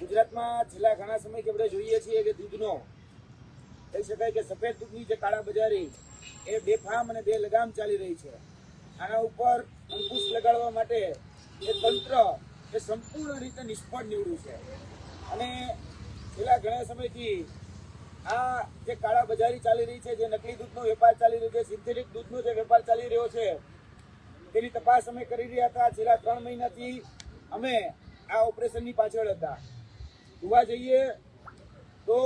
ગુજરાતમાં છેલ્લા ઘણા સમયથી આપણે જોઈએ છીએ કે દૂધનો કહી શકાય કે સફેદ દૂધની જે કાળાબજારી એ બેફામ અને બેલગામ ચાલી રહી છે. આના ઉપર અંકુશ લગાડવા માટે એ તંત્ર એ સંપૂર્ણ રીતે નિષ્ફળ નીવડ્યું છે અને છેલ્લા ઘણા સમયથી આ જે કાળાબજારી ચાલી રહી છે, જે નકલી દૂધનો વેપાર ચાલી રહ્યો છે, સિન્થેટિક દૂધનો જે વેપાર ચાલી રહ્યો છે, તેની તપાસ અમે કરી રહ્યા હતા. છેલ્લા 3 મહિનાથી અમે આ ઓપરેશનની પાછળ હતા. જોવા જઈએ તો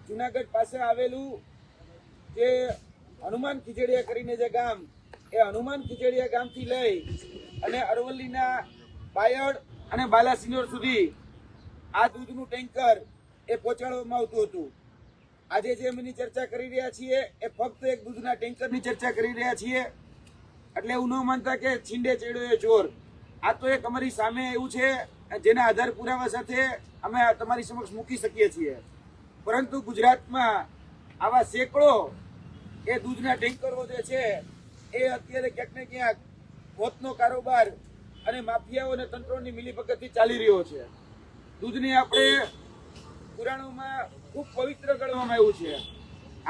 જુનાગઢ પાસે આવેલું જે હનુમાન ખીજડીયા કરીને જે ગામ, એ હનુમાન ખીજડીયા ગામથી લઈ અને અરવલ્લીના બાયડ અને બાલાસિનોર સુધી આ દૂધનું ટેન્કર એ પહોંચાડવામાં આવતું હતું. આજે જે એમની ચર્ચા કરી રહ્યા છીએ એ ફક્ત એક દૂધના ટેન્કરની ચર્ચા કરી રહ્યા છીએ. એટલે એવું ન માનતા કે છીંડે ચેડ્યો એ ચોર. આ તો એક અમારી સામે એવું છે જેના આધાર પુરાવા સાથે અમે તમારી સમક્ષ મૂકી શકીએ છીએ. પરંતુ ગુજરાતમાં આવા સેંકડો એ દૂધના ટેન્કરો જે છે એ અત્યારે ક્યાંક ને ક્યાંક મોતનો કારોબાર અને માફિયાઓ અને તંત્રોની મિલીભગતથી ચાલી રહ્યો છે. દૂધને આપણે પુરાણોમાં ખૂબ પવિત્ર ગણવામાં આવ્યું છે.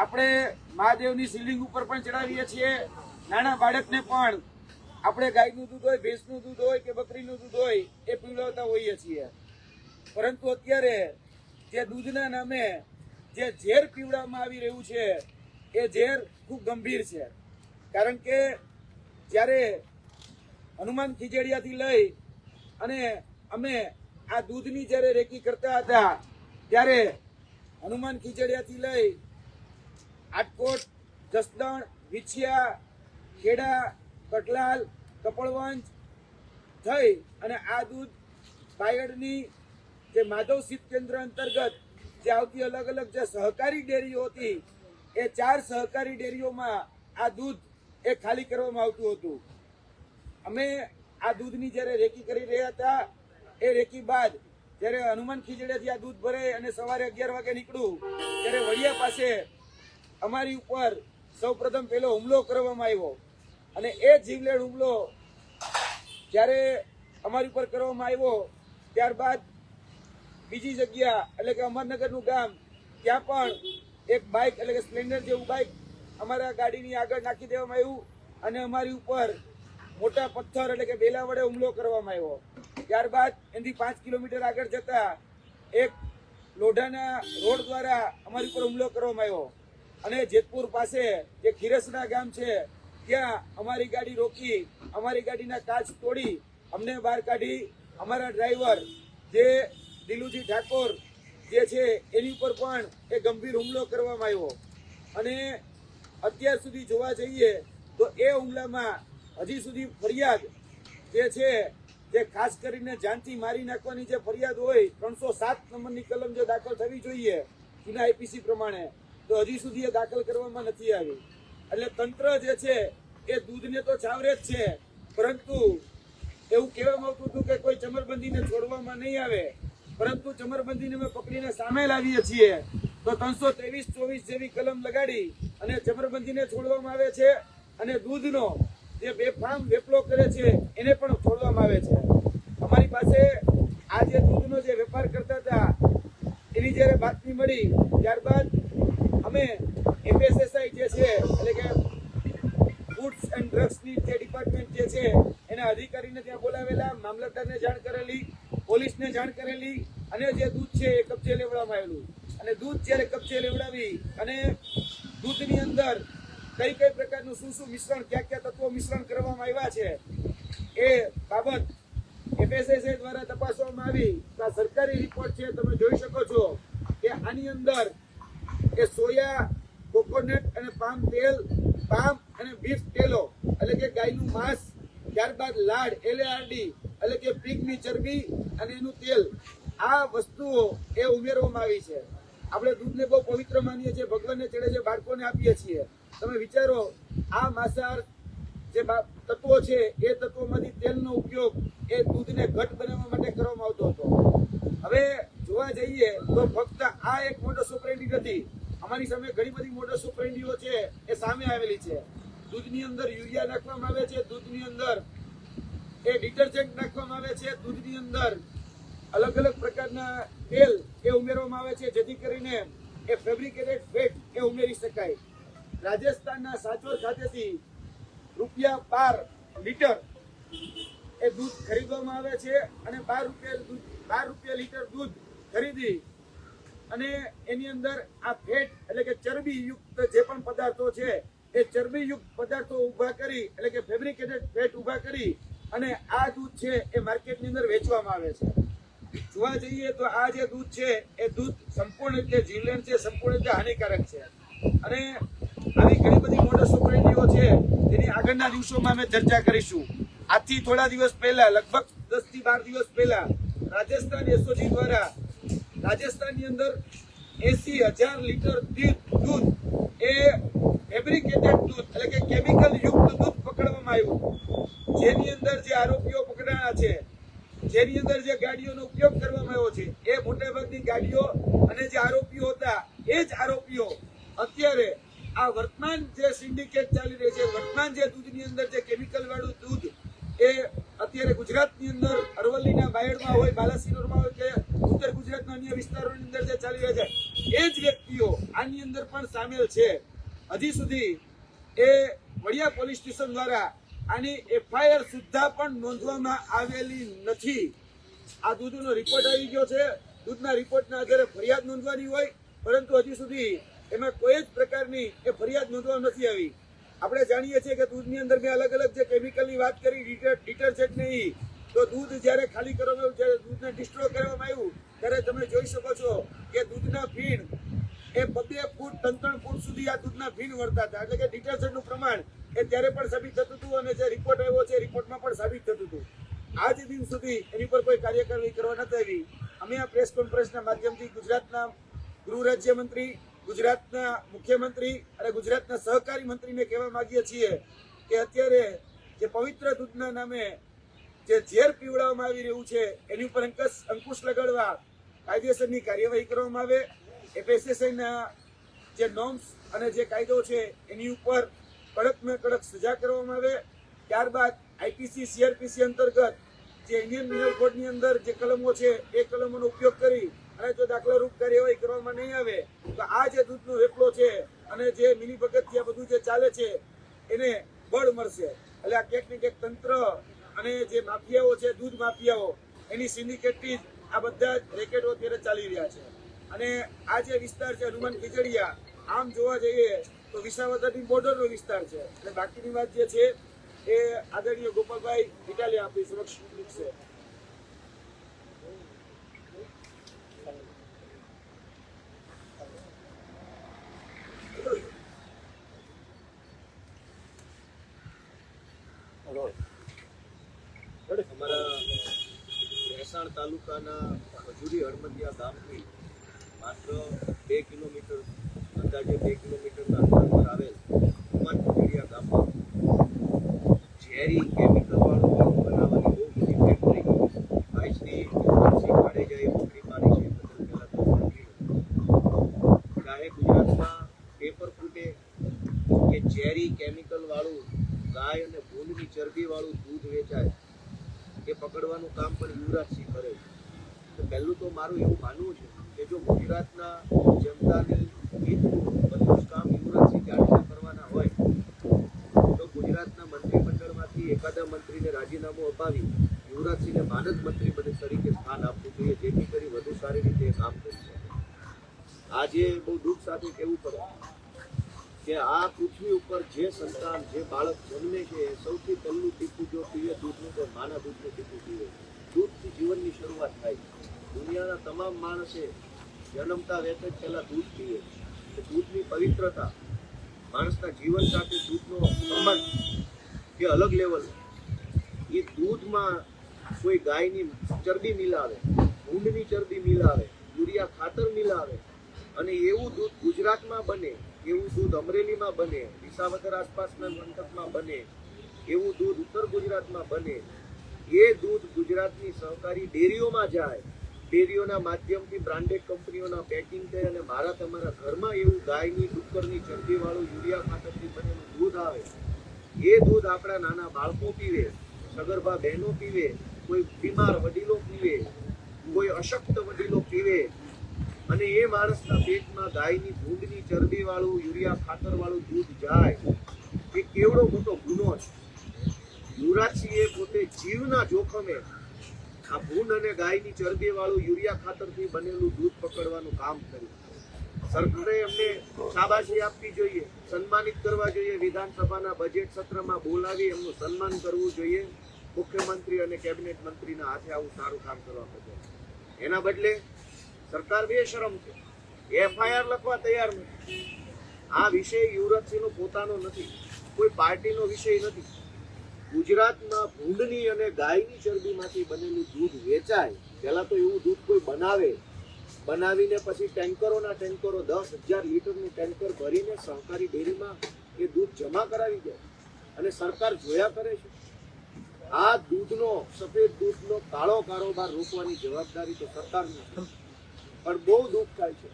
આપણે મહાદેવની શિવલિંગ ઉપર પણ ચડાવીએ છીએ. નાના બાળકને પણ આપણે ગાયનું દૂધ હોય, ભેંસનું દૂધ હોય કે બકરીનું દૂધ હોય એ પીવડાવતા હોઈએ છીએ. પરંતુ અત્યારે જે દૂધના નામે જે ઝેર પીવડાવવામાં આવી રહ્યું છે એ ઝેર ખૂબ ગંભીર છે. કારણ કે જ્યારે હનુમાન ખીજડીયાથી લઈ અને અમે આ દૂધની જ્યારે રેકી કરતા હતા ત્યારે હનુમાન ખીજડીયાથી લઈ આટકોટ, જસદણ, વિછિયા, ખેડા, કટલાલ, કપડવંજ થઈ અને આ દૂધ બાયડની જે માધવ શીત કેન્દ્ર અંતર્ગત જે આવતી અલગ અલગ જે સહકારી ડેરીઓ હતી એ 4 સહકારી ડેરીઓમાં આ દૂધ એ ખાલી કરવામાં આવતું હતું. અમે આ દૂધની જ્યારે રેકી કરી રહ્યા હતા એ રેકી બાદ જ્યારે હનુમાન ખીજડીયાથી આ દૂધ ભરાય અને સવારે 11 વાગે નીકળું ત્યારે વડિયા પાસે અમારી ઉપર સૌપ્રથમ પહેલો હુમલો કરવામાં આવ્યો અને એ જીવલેણ હુમલો જ્યારે અમારી ઉપર કરવામાં આવ્યો ત્યારબાદ બીજી જગ્યા એટલે કે અમરનગરનું ગામ, ત્યાં પણ એક બાઇક એટલે કે સ્પ્લેન્ડર જેવું બાઇક અમારા ગાડીની આગળ નાખી દેવામાં આવ્યું અને અમારી ઉપર મોટા પથ્થર એટલે કે બેલા વડે હુમલો કરવામાં આવ્યો. ત્યારબાદ એનાથી 5 કિલોમીટર આગળ જતા એક લોઢાના રોડ દ્વારા અમારી ઉપર હુમલો કરવામાં આવ્યો અને જેતપુર પાસે જે ખીરસના ગામ છે ત્યાં અમારી ગાડી રોકી, અમારી ગાડીના કાચ તોડી અમને બહાર કાઢી. અમારા ડ્રાઈવર જે દિલુજી ઠાકોર જે છે એની ઉપર પણ એ ગંભીર હુમલો કરવામાં આવ્યો અને અત્યાર સુધી જોવા જઈએ તો એ હુમલામાં હજી સુધી ફરિયાદ જે છે જે ખાસ કરીને જાનથી મારી નાખવાની જે ફરિયાદ હોય 307 નંબરની કલમ જે દાખલ થવી જોઈએ જૂના આઈપીસી પ્રમાણે, તો હજી સુધી એ દાખલ કરવામાં નથી આવી. એટલે તંત્ર જે છે એ દૂધને તો ચાવરે જ છે, પરંતુ એવું કહેવામાં આવતું હતું કે કોઈ ચમરબંધીને છોડવામાં નહીં આવે, પરંતુ ચમરબંધીને અમે પકડીને સામે લાવીએ છીએ તો 323-24 જેવી કલમ લગાડી અને ચમરબંધીને છોડવામાં આવે છે અને દૂધનો જે બેફામ વેપલો કરે છે એને પણ છોડવામાં આવે છે. અમારી પાસે આ જે દૂધનો જે વેપાર કરતા હતા એની જ્યારે બાતમી મળી ત્યારબાદ અમે FSSI જે છે એટલે કે ફૂડ્સ એન્ડ ડ્રગ્સની જે ડિપાર્ટમેન્ટ જે છે એના અધિકારીને ત્યાં બોલાવેલા, મામલતદારને જાણ કરેલી, પોલીસને જાણ કરેલી અને જે દૂધ છે એ કબજે લેવડાવવામાં આવેલું. અને દૂધ જ્યારે કબજે લેવડાવી અને દૂધની અંદર કઈ કઈ પ્રકારનું શું મિશ્રણ, ક્યાં તત્વો મિશ્રણ કરવામાં આવ્યા છે એ બાબત FSSI દ્વારા તપાસવામાં આવી. તો આ સરકારી રિપોર્ટ છે, તમે જોઈ શકો છો કે આની અંદર એ સોયા, કોકોનટ અને પામ તેલ, પામ અને બીફ તેલો એટલે કે ગાયનું માંસ, ત્યારબાદ લાડ LARD એટલે કે પીગની ચરબી અને એનું તેલ, આ વસ્તુઓ એ ઉમેરવામાં આવી છે. આપણે દૂધને બહુ પવિત્ર માનીએ છીએ, ભગવાનને ચડે છે, બાળકોને આપીએ છીએ. તમે વિચારો આ માંસાહાર જે તત્વો છે એ તત્વોમાંથી તેલનો ઉપયોગ એ દૂધને ઘટ બનાવવા માટે કરવામાં આવતો હતો. હવે જોવા જઈએ તો ફક્ત આ એક મોડસ ઓપરેન્ડી નથી, અમારી સામે ઘણી બધી મોડસ ઓપરેન્ડીઓ છે એ સામે આવેલી છે. દૂધની અંદર યુરિયા નાખવામાં આવે છે, દૂધની અંદર એ ડિટર્જન્ટ નાખવામાં આવે છે, દૂધની અંદર અલગ અલગ પ્રકારના તેલ એ ઉમેરવામાં આવે છે, જેથી કરીને એ ફેબ્રિકેટેડ ફેટ એ ઉમેરી શકાય. રાજસ્થાનના સાચોર ખાતેથી ₹12 લીટર એ દૂધ ખરીદવામાં આવે છે અને 12 રૂપિયા લીટર દૂધ ખરીદી અને એની અંદર આ ફેટ એટલે કે ચરબી યુક્ત જે પણ પદાર્થો છે એ ચરબી યુક્ત પદાર્થો ઉભા કરી એટલે કે ફેબ્રિકેટેડ ફેટ ઉભા કરી અને આ દૂધ છે એ માર્કેટની અંદર વેચવામાં આવે છે. જોવા જઈએ તો આ જે દૂધ છે એ દૂધ સંપૂર્ણ રીતે જીવલેણ છે, સંપૂર્ણ રીતે હાનિકારક છે અને આવી ઘણી બધી મોડસ ઓપરેટીઓ છે તેની આગળના દિવસોમાં અમે ચર્ચા કરીશું. આજથી થોડા દિવસ પહેલા, લગભગ 10 થી 12 દિવસ પહેલા રાજસ્થાન એસઓજી દ્વારા રાજસ્થાનની અંદર 80,000 લીટર દૂધ એ ફેબ્રિકેટેડ દૂધ એટલે કે કેમિકલ યુક્ત દૂધ પકડવામાં આવ્યું. જેની અંદર જે આરોપીઓ પકડાયા છે, જેની અંદર જે ગાડીઓનો ઉપયોગ કરવામાં આવ્યો છે, એ મોટાભાગની ગાડીઓ અને જે આરોપીઓ હતા એ જ આરોપીઓ અત્યારે આ વર્તમાન જે સિન્ડિકેટ ચાલી રહી છે, વર્તમાન જે દૂધની અંદર જે કેમિકલ વાળું દૂધ એ અત્યારે ગુજરાતની અંદર અરવલ્લીના બાયડમાં હોય, બાલાસિનોરમાં હોય કે ઉત્તર ગુજરાતના અન્ય વિસ્તારોની અંદર જે ચાલી રહ્યા છે એ જ વ્યક્તિઓ આની અંદર પણ સામેલ છે. હજી સુધી એ વડિયા પોલીસ સ્ટેશન દ્વારા આની એફઆઈઆર સુદ્ધા પણ નોંધવામાં આવેલી નથી. આ દૂધનો રિપોર્ટ આવી ગયો છે, દૂધના રિપોર્ટના આધારે ફરિયાદ નોંધવાની હોય, પરંતુ હજી સુધી એમાં કોઈ જ પ્રકારની એ ફરિયાદ નોંધવામાં નથી આવી. આપણે જાણીએ છીએ કે દૂધની અંદર મેં અલગ અલગ જે કેમિકલની વાત કરી, ડિટર્જન્ટ નહીં, તો દૂધ જ્યારે ખાલી કરવામાં આવ્યું, જ્યારે દૂધને ડિસ્ટ્રોય કરવામાં આવ્યું ત્યારે તમે જોઈ શકો છો કે દૂધના ફીણ એ 2 ફૂટ 3 ફૂટ સુધી આ દૂધના ફીણ વળતા હતા. એટલે કે ડિટર્જન્ટનું પ્રમાણ એ ત્યારે પણ સાબિત થતું હતું અને જે રિપોર્ટ આવ્યો છે રિપોર્ટમાં પણ સાબિત થતું હતું. આજ દિન સુધી એની પર કોઈ કાર્યવાહી કરવા નથી આવી. અમે આ પ્રેસ કોન્ફરન્સના માધ્યમથી ગુજરાતના ગૃહ રાજ્યમંત્રી, ગુજરાતના મુખ્યમંત્રી અને ગુજરાતના સહકારી મંત્રીને કહેવા માંગીએ છીએ કે અત્યારે જે પવિત્ર દૂધના નામે જે ઝેર પીવડાવવામાં આવી રહ્યું છે એની ઉપર અંકુશ લગાડવા કાયદેસરની કાર્યવાહી કરવામાં આવે. FSSAઈના જે નોર્મ્સ અને જે કાયદો છે એની ઉપર કડકમાં કડક સજા કરવામાં આવે. ત્યારબાદ IPC CRPC અંતર્ગત જે ઇન્ડિયન મિનરલ કોડની અંદર જે કલમો છે એ કલમોનો ઉપયોગ કરી અને જો દાખલારૂપ કાર્યવાહી કરવામાં નહીં આવે તો આ જે દૂધનો વેપલો છે અને જે મિલીભગતથી આ બધું જે ચાલે છે એને બળ મળશે. એટલે આ ક્યાંક ને ક્યાંક તંત્ર અને જે માફિયાઓ છે, દૂધ માફિયાઓ, એની સિન્ડિકેટથી જ આ બધા જ રેકેટો અત્યારે ચાલી રહ્યા છે. અને આ જે વિસ્તાર છે હનુમાન ખીજડીયા, આમ જોવા જઈએ તો વિસાવદરની બોર્ડરનો વિસ્તાર છે. એટલે બાકીની વાત જે છે એ આદરણીય ગોપાલભાઈ ઇટાલિયા આપણી સમક્ષ મૂકશે. અમારા મહેસાણ તાલુકાના ખજૂરી હળમતિયા ગામથી માત્ર 2 કિલોમીટર, અંદાજે 2 કિલોમીટરના અંતર પર આવેલ હનુમાન ખીજડીયા ગામમાં ઝેરી કેમિકલ વાળું દૂધ બનાવવાની બહુ બધી ફેક્ટરી આજથી જાડેજાએ પકડી પાડી છે. ચાહે ગુજરાતમાં પેપર ફૂટે કે ઝેરી કેમિકલ વાળું ગાય અને ભૂંડની ચરબી વાળું દૂધ વેચાય, એ પકડવાનું કામ પણ યુવરાજસિંહ કરે છે. તો પહેલું તો મારું એવું માનવું છે કે જો ગુજરાતના જનતાની હિતનું બધું જ કામ યુવરાજસિંહ જાડેજા કરવાના હોય તો ગુજરાતના મંત્રીમંડળમાંથી એકાદા મંત્રીને રાજીનામું અપાવી યુવરાજસિંહને માનદ મંત્રી પદ તરીકે સ્થાન આપવું જોઈએ, જેથી કરી વધુ સારી રીતે એ કામ કરી શકે. આજે બહુ દુઃખ સાથે કહેવું પડે કે આ પૃથ્વી ઉપર જે સંતાન, જે બાળક જન્મે છે એ સૌથી પહેલું ટીપું જો પીએ દૂધનું તો માના દૂધનું ટીપું પીવે. દૂધથી જીવનની શરૂઆત થાય. દુનિયાના તમામ માણસે જન્મતા વેત જ પહેલા દૂધ પીએ. દૂધની પવિત્રતા, માણસના જીવન સાથે દૂધનો સંબંધ એ અલગ લેવલ. એ દૂધમાં કોઈ ગાયની ચરબી મિલાવે, ઊંટની ચરબી મિલાવે, યુરિયા ખાતર મિલાવે અને એવું દૂધ ગુજરાતમાં બને, એવું દૂધ અમરેલીમાં બને, વિસાવદર આસપાસના પંથકમાં બને, એવું દૂધ ઉત્તર ગુજરાતમાં બને, એ દૂધ ગુજરાતની સહકારી ડેરીઓમાં જાય, ડેરીઓના માધ્યમથી બ્રાન્ડેડ કંપનીઓના પેકિંગ થાય અને મારા તમારા ઘરમાં એવું ગાયની ડુક્કરની ચરબીવાળું યુરિયા ખાતરથી બનેલું દૂધ આવે એ દૂધ આપણા નાના બાળકો પીવે, સગર્ભા બહેનો પીવે, કોઈ બીમાર વડીલો પીવે, કોઈ અશક્ત વડીલો પીવે, અને એ માણસના પેટમાં ગાયની ભૂંડની ચરબી વાળું યુરિયા ખાતર વાળું દૂધ જાય, એ કેવડો મોટો ગુનો છે. યુવરાજસિંહે પોતે જીવના જોખમે આ ભૂંડ અને ગાયની ચરબી વાળું યુરિયા ખાતરથી બનેલું દૂધ પકડવાનું કામ કર્યું. સરકારે એમને શાબાશી આપવી જોઈએ, સન્માનિત કરવા જોઈએ, વિધાનસભાના બજેટ સત્રમાં બોલાવી એમનું સન્માન કરવું જોઈએ. મુખ્યમંત્રી અને કેબિનેટ મંત્રીના હાથે આવું સારું કામ કરવા બદલ. એના બદલે સરકાર બેશરમ છે, એફઆઈઆર લખવા તૈયાર નથી. આ વિષય યુવરાજસિંહનો પોતાનો નથી, કોઈ પાર્ટીનો વિષય નથી. ગુજરાતમાં ભૂંડની અને ગાયની ચરબીમાંથી બનેલું દૂધ વેચાય. પહેલા તો એવું દૂધ કોઈ બનાવીને પછી ટેન્કરોના ટેન્કરો 10,000 લીટરનું ટેન્કર ભરીને સહકારી ડેરીમાં એ દૂધ જમા કરાવી દે અને સરકાર જોયા કરે છે. આ દૂધનો, સફેદ દૂધનો કાળો કારોબાર રોકવાની જવાબદારી તો સરકારની છે. પણ બહુ દુઃખ થાય છે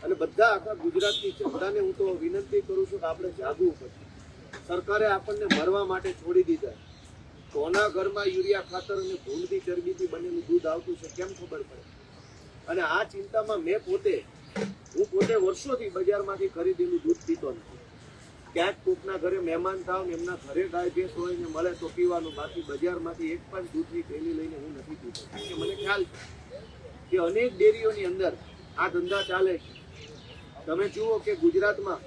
અને બધા આખા ગુજરાતની જનતાને હું તો વિનંતી કરું છું કે આપણે જાગવું પડશે. સરકારે આપણને મરવા માટે છોડી દીધા. કોના ઘરમાં યુરિયા ખાતર અને ભૂંડની ચરબીથી બનેલું દૂધ આવતું છે કેમ ખબર પડે? અને આ ચિંતામાં હું પોતે વર્ષોથી બજારમાંથી ખરીદેલું દૂધ પીતો નથી. ક્યાંક કોકના ઘરે મહેમાન થાવ ને એમના ઘરે ગાય ભેંસ હોય ને મળે તો પીવાનું, બાકી બજારમાંથી એક પણ દૂધની થેલી લઈને હું નથી પીતો. કારણ કે મને ખ્યાલ છે કે અનેક ડેરીઓની અંદર આ ધંધા ચાલે છે. તમે જુઓ કે ગુજરાતમાં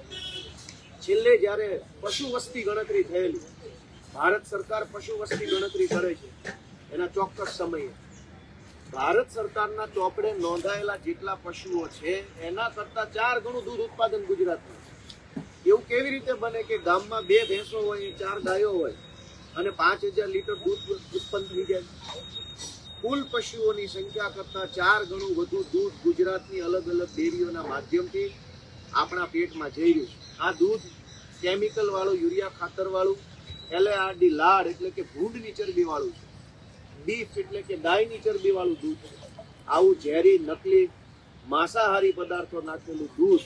છેલ્લે જ્યારે પશુ વસ્તી ગણતરી થયેલી, ભારત સરકાર પશુ વસ્તી ગણતરી કરે છે એના ચોક્કસ સમયે, ભારત સરકારના ચોપડે નોંધાયેલા જેટલા પશુઓ છે એના કરતા 4 ગણું દૂધ ઉત્પાદન ગુજરાતમાં. એવું કેવી રીતે બને કે ગામમાં 2 ભેંસો હોય, 4 ગાયો હોય અને 5,000 લીટર દૂધ ઉત્પન્ન થઈ જાય? કુલ પશુઓની સંખ્યા કરતા 4 ગણું વધુ દૂધ ગુજરાતની અલગ અલગ ડેરીઓના માધ્યમથી આપણા પેટમાં જઈ રહ્યું છે. આ દૂધ કેમિકલ વાળું, યુરિયા ખાતર વાળું, LARD લાડ એટલે કે ભૂંડની ચરબી વાળું છે, બીફ એટલે કે ગાયની ચરબી વાળું દૂધ છે. આવું ઝેરી, નકલી, માંસાહારી પદાર્થો નાખેલું દૂધ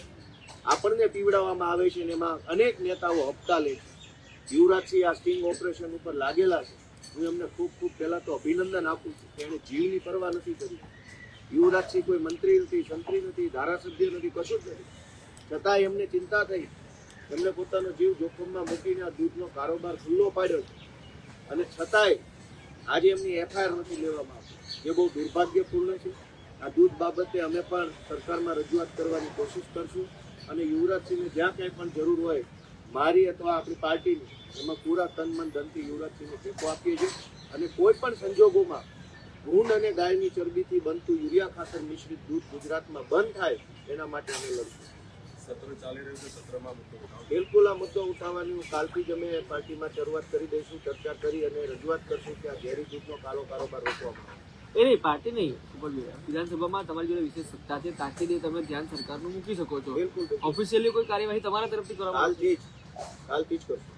આપણને પીવડાવવામાં આવે છે અને એમાં અનેક નેતાઓ હપ્તા લે છે. યુવરાજસિંહ આ સ્ટિંગ ઓપરેશન ઉપર લાગેલા છે. હું એમને ખૂબ પહેલા તો અભિનંદન આપું છું કે એણે જીવની પરવા નથી કરી. યુવરાજસિંહ કોઈ મંત્રી નથી, સંત્રી નથી, ધારાસભ્ય નથી, કશું જ નથી. છતાં એમને ચિંતા થઈ, એમને પોતાનો જીવ જોખમમાં મૂકીને આ દૂધનો કારોબાર ખુલ્લો પાડ્યો છે. અને છતાંય આજે એમની એફઆઈઆર નથી લેવામાં આવતી, જે બહુ દુર્ભાગ્યપૂર્ણ છે. આ દૂધ બાબતે અમે પણ સરકારમાં રજૂઆત કરવાની કોશિશ કરશું અને યુવરાજસિંહને જ્યાં ક્યાંય પણ જરૂર હોય, મારી અથવા આપણી પાર્ટીની, એમાં પૂરા તન મન ધનથી યુવરાજસિંહને ટેકો આપીએ છીએ. અને કોઈ પણ સંજોગોમાં ભૂંડ અને ગાયની ચરબીથી બનતું યુરિયા ખાતર મિશ્રિત દૂધ ગુજરાતમાં બંધ થાય એના માટે અમે લડશું. સત્ર ચાલી રહ્યું છે, સત્રમાં મુદ્દો ઉઠાવો. બિલકુલ આ મુદ્દો ઉઠાવવાની હું કાલથી જ અમે પાર્ટીમાં શરૂઆત કરી દઈશું, ચર્ચા કરી અને રજૂઆત કરશું કે આ ઝેરી દૂધનો કારોબાર રોકવામાં આવે. એ નહીં, પાર્ટી નહીં, વિધાનસભામાં તમારી જોડે વિશેષ સત્તા છે, તાકીદે તમે ધ્યાન સરકારનું મૂકી શકો છો. બિલકુલ ઓફિશિયલી કોઈ કાર્યવાહી તમારા તરફથી કરવામાં આવશે? કાલથી જ કરશું.